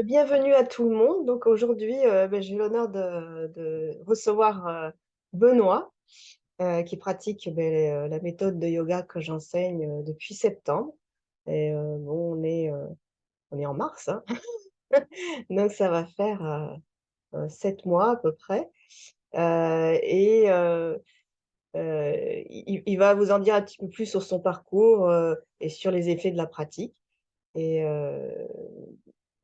Bienvenue à tout le monde. Donc aujourd'hui, j'ai l'honneur de recevoir Benoît, qui pratique la méthode de yoga que j'enseigne depuis septembre. Et bon, on est en mars, hein. Donc ça va faire 7 mois à peu près. Et il va vous en dire un petit peu plus sur son parcours et sur les effets de la pratique. Et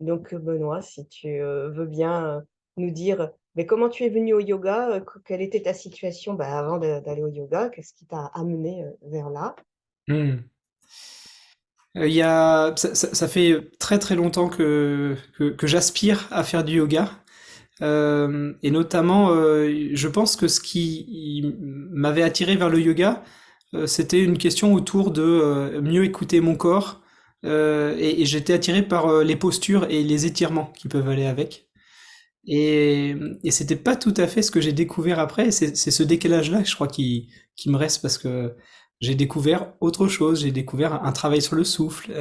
donc, Benoît, si tu veux bien nous dire mais comment tu es venu au yoga, quelle était ta situation avant d'aller au yoga, qu'est-ce qui t'a amené vers là? Hmm. Ça fait très très longtemps que j'aspire à faire du yoga. Et notamment, je pense que ce qui m'avait attiré vers le yoga, c'était une question autour de mieux écouter mon corps. Et j'étais attiré par les postures et les étirements qui peuvent aller avec. Et, et c'était pas tout à fait ce que j'ai découvert après. Et c'est ce décalage-là, je crois, qui me reste parce que j'ai découvert autre chose. J'ai découvert un travail sur le souffle.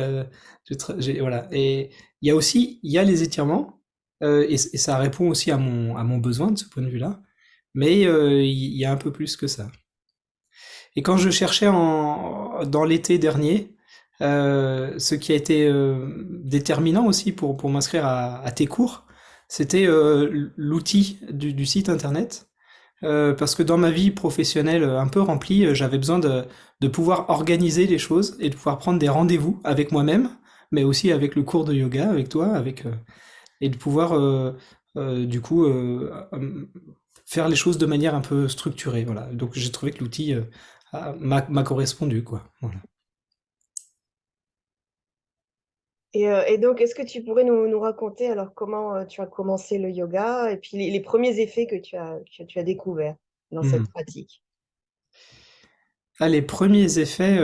Voilà. Et il y a les étirements, et ça répond aussi à mon besoin de ce point de vue-là. Mais il y a un peu plus que ça. Et quand je cherchais dans l'été dernier, ce qui a été déterminant aussi pour m'inscrire à tes cours, c'était l'outil du site internet. Parce que dans ma vie professionnelle un peu remplie, j'avais besoin de pouvoir organiser les choses et de pouvoir prendre des rendez-vous avec moi-même, mais aussi avec le cours de yoga, avec toi, et de pouvoir du coup faire les choses de manière un peu structurée. Voilà. Donc j'ai trouvé que l'outil m'a correspondu, quoi. Voilà. Et donc, est-ce que tu pourrais nous raconter alors comment tu as commencé le yoga et puis les premiers effets que tu as découverts dans Mhm. cette pratique? Ah, les premiers effets,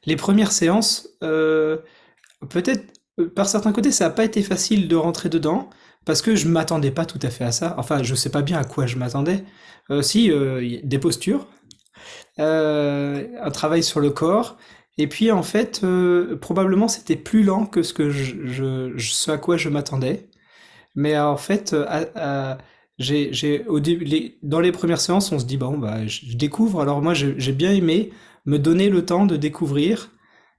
les premières séances, peut-être, par certains côtés, ça n'a pas été facile de rentrer dedans, parce que je m'attendais pas tout à fait à ça. Enfin, je sais pas bien à quoi je m'attendais. Si, des postures, un travail sur le corps, et puis en fait, probablement c'était plus lent que ce à quoi je m'attendais. Mais en fait, au début, dans les premières séances, on se dit, bon, bah, je découvre. Alors moi, j'ai bien aimé me donner le temps de découvrir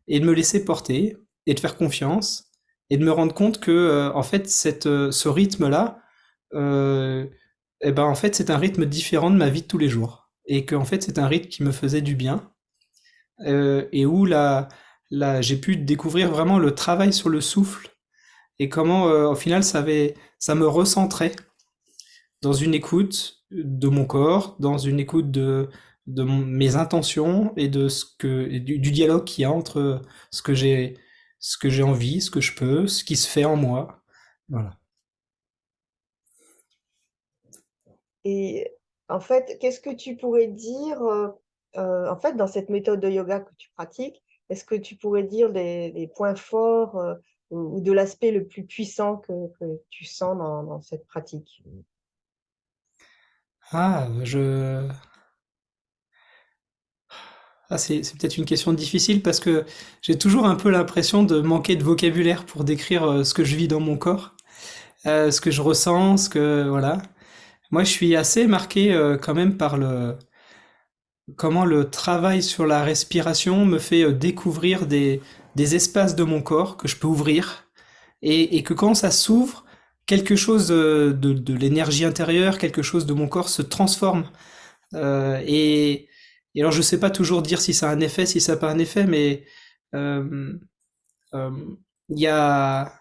et de me laisser porter et de faire confiance et de me rendre compte que, en fait, ce rythme-là, euh, eh ben, en fait, c'est un rythme différent de ma vie de tous les jours. Et que, en fait, c'est un rythme qui me faisait du bien, et où j'ai pu découvrir vraiment le travail sur le souffle et comment, au final, ça me recentrait dans une écoute de mon corps, dans une écoute mes intentions et du dialogue qu'il y a entre ce que ce que j'ai envie, ce que je peux, ce qui se fait en moi. Voilà. Et en fait, qu'est-ce que tu pourrais dire, en fait, dans cette méthode de yoga que tu pratiques, est-ce que tu pourrais dire des points forts ou de l'aspect le plus puissant que tu sens dans cette pratique? Ah, c'est peut-être une question difficile parce que j'ai toujours un peu l'impression de manquer de vocabulaire pour décrire ce que je vis dans mon corps, ce que je ressens, voilà. Moi, je suis assez marqué quand même par comment le travail sur la respiration me fait découvrir des espaces de mon corps que je peux ouvrir et que quand ça s'ouvre, quelque chose de l'énergie intérieure, quelque chose de mon corps se transforme. Euh, et, et alors je sais pas toujours dire si ça a un effet, si ça n'a pas un effet, mais euh, euh, il y a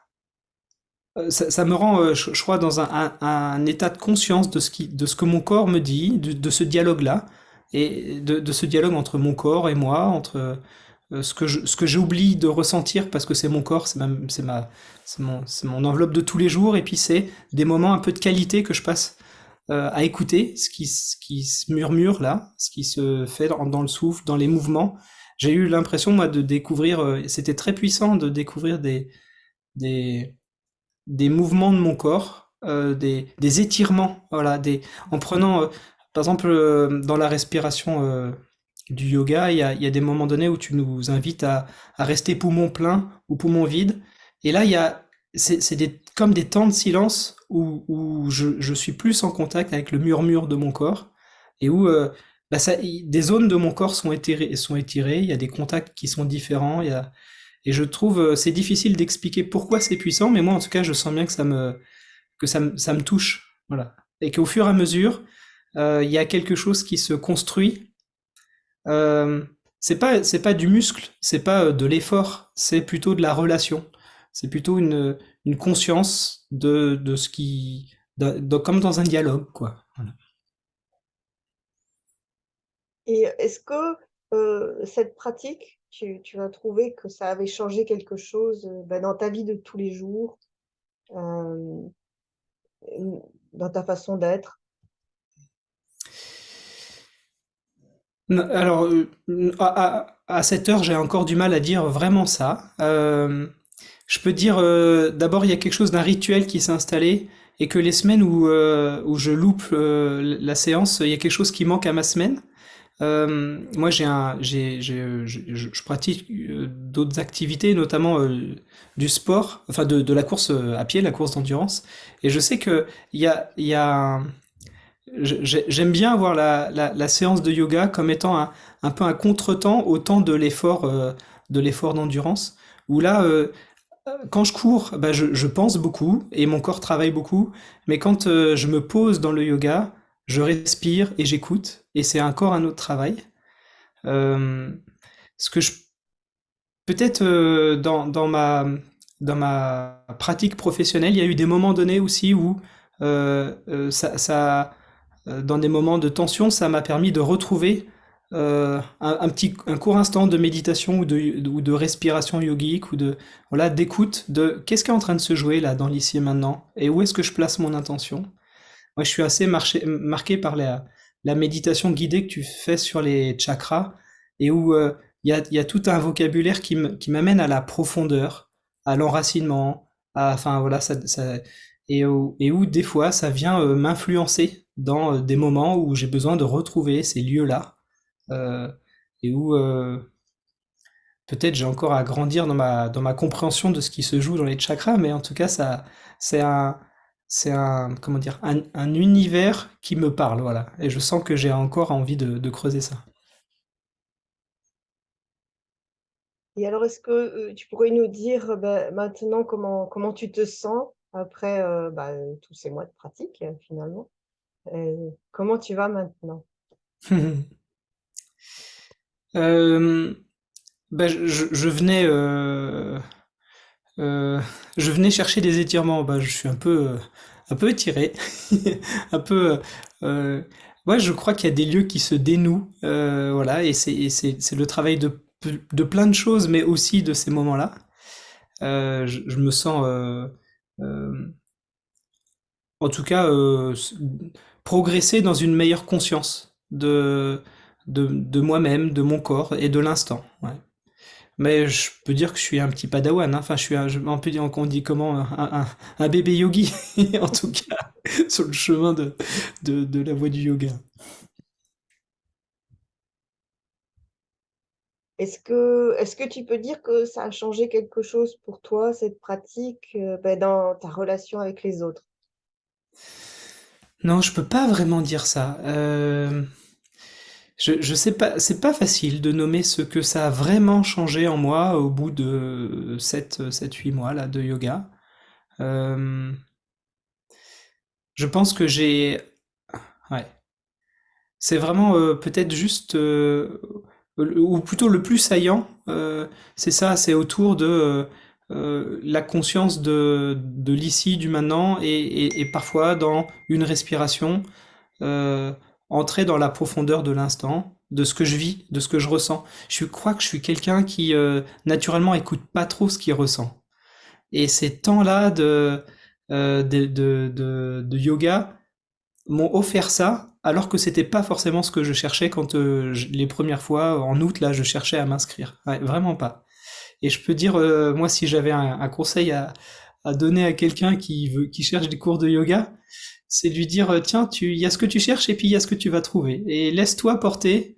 ça me rend, je crois, dans un état de conscience de ce que mon corps me dit, de ce dialogue-là, et de ce dialogue entre mon corps et moi, entre ce que j'oublie de ressentir parce que c'est mon corps, c'est mon enveloppe de tous les jours, et puis c'est des moments un peu de qualité que je passe à écouter ce qui se murmure là, ce qui se fait dans le souffle, dans les mouvements. J'ai eu l'impression, moi, de découvrir, c'était très puissant de découvrir des, des mouvements de mon corps, des étirements, voilà, en prenant, par exemple, dans la respiration du yoga, il y a des moments donnés où tu nous invites à rester poumon plein ou poumon vide. Et là, c'est comme des temps de silence où je suis plus en contact avec le murmure de mon corps et où bah des zones de mon corps sont étirées, il y a des contacts qui sont différents, et je trouve c'est difficile d'expliquer pourquoi c'est puissant, mais moi en tout cas je sens bien que ça me touche, voilà, et qu'au fur et à mesure il y a quelque chose qui se construit. Euh, c'est pas du muscle, c'est pas de l'effort, c'est plutôt de la relation. C'est plutôt une conscience de ce qui, comme dans un dialogue, quoi. Voilà. Et est-ce que cette pratique, tu as trouvé que ça avait changé quelque chose ben, dans ta vie de tous les jours, euh, dans ta façon d'être? Alors, à cette heure, j'ai encore du mal à dire vraiment ça. Je peux dire, d'abord, il y a quelque chose d'un rituel qui s'est installé, et que les semaines où je loupe la séance, il y a quelque chose qui manque à ma semaine. Moi, je pratique d'autres activités, notamment du sport, enfin de la course à pied, la course d'endurance. Et je sais que il y a j'aime bien avoir la séance de yoga comme étant un peu un contretemps au temps de l'effort d'endurance, où là, quand je cours, bah je pense beaucoup et mon corps travaille beaucoup, mais quand je me pose dans le yoga, je respire et j'écoute, et c'est encore un autre travail. Euh, ce que je peut-être dans ma pratique professionnelle, il y a eu des moments donnés aussi où dans des moments de tension, ça m'a permis de retrouver un court instant de méditation ou de respiration yogique, ou de voilà, d'écoute de qu'est-ce qui est en train de se jouer là dans l'ici et maintenant, et où est-ce que je place mon intention. Moi, je suis assez marqué par la méditation guidée que tu fais sur les chakras, et où il y a tout un vocabulaire qui m'amène à la profondeur, à l'enracinement, enfin voilà, et où des fois ça vient m'influencer dans des moments où j'ai besoin de retrouver ces lieux-là, euh, et où peut-être j'ai encore à grandir dans ma compréhension de ce qui se joue dans les chakras, mais en tout cas, c'est un, comment dire, un univers qui me parle, voilà. Et je sens que j'ai encore envie de creuser ça. Et alors, est-ce que tu pourrais nous dire ben, maintenant comment tu te sens après ben, tous ces mois de pratique finalement? Comment tu vas maintenant? Euh, bah, je venais chercher des étirements. Bah, je suis un peu étiré, un peu. Ouais, je crois qu'il y a des lieux qui se dénouent, voilà, et c'est le travail de plein de choses, mais aussi de ces moments-là. Je me sens, euh, en tout cas, progresser dans une meilleure conscience de moi-même, de mon corps et de l'instant. Ouais. Mais je peux dire que je suis un petit padawan, hein. Enfin, on peut dire qu'on dit comment, un bébé yogi, en tout cas, sur le chemin de la voie du yoga. Est-ce que tu peux dire que ça a changé quelque chose pour toi, cette pratique, ben, dans ta relation avec les autres? Non, je peux pas vraiment dire ça. Je sais pas, c'est pas facile de nommer ce que ça a vraiment changé en moi au bout de 8 mois là, de yoga. Euh, je pense que ouais, c'est vraiment peut-être juste, ou plutôt le plus saillant, c'est ça, c'est autour de la conscience de l'ici, du maintenant, et parfois dans une respiration, euh, entrer dans la profondeur de l'instant, de ce que je vis, de ce que je ressens. Je crois que je suis quelqu'un qui naturellement écoute pas trop ce qu'il ressent. Et ces temps-là de yoga m'ont offert ça, alors que c'était pas forcément ce que je cherchais quand les premières fois, en août, là, je cherchais à m'inscrire. Ouais, vraiment pas. Et je peux dire, moi, si j'avais un conseil à donner à quelqu'un qui cherche des cours de yoga, c'est de lui dire, tiens, il y a ce que tu cherches et puis il y a ce que tu vas trouver. Et laisse-toi porter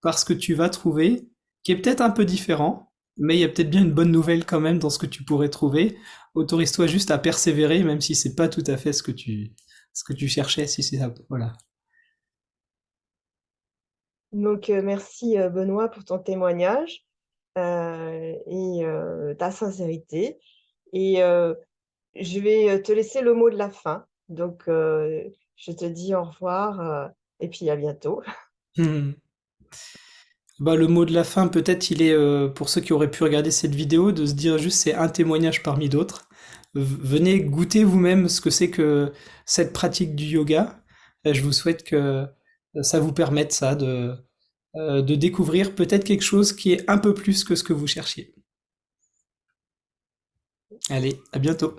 par ce que tu vas trouver, qui est peut-être un peu différent, mais il y a peut-être bien une bonne nouvelle quand même dans ce que tu pourrais trouver. autorise-toi juste à persévérer, même si c'est pas tout à fait ce que tu cherchais, si c'est ça. Voilà. Donc, merci Benoît pour ton témoignage et ta sincérité. Et je vais te laisser le mot de la fin. Donc, je te dis au revoir et puis à bientôt. Hmm. Bah, le mot de la fin, peut-être, il est pour ceux qui auraient pu regarder cette vidéo, de se dire juste c'est un témoignage parmi d'autres. Venez goûter vous-même ce que c'est que cette pratique du yoga. Je vous souhaite que ça vous permette ça de découvrir peut-être quelque chose qui est un peu plus que ce que vous cherchiez. Allez, à bientôt.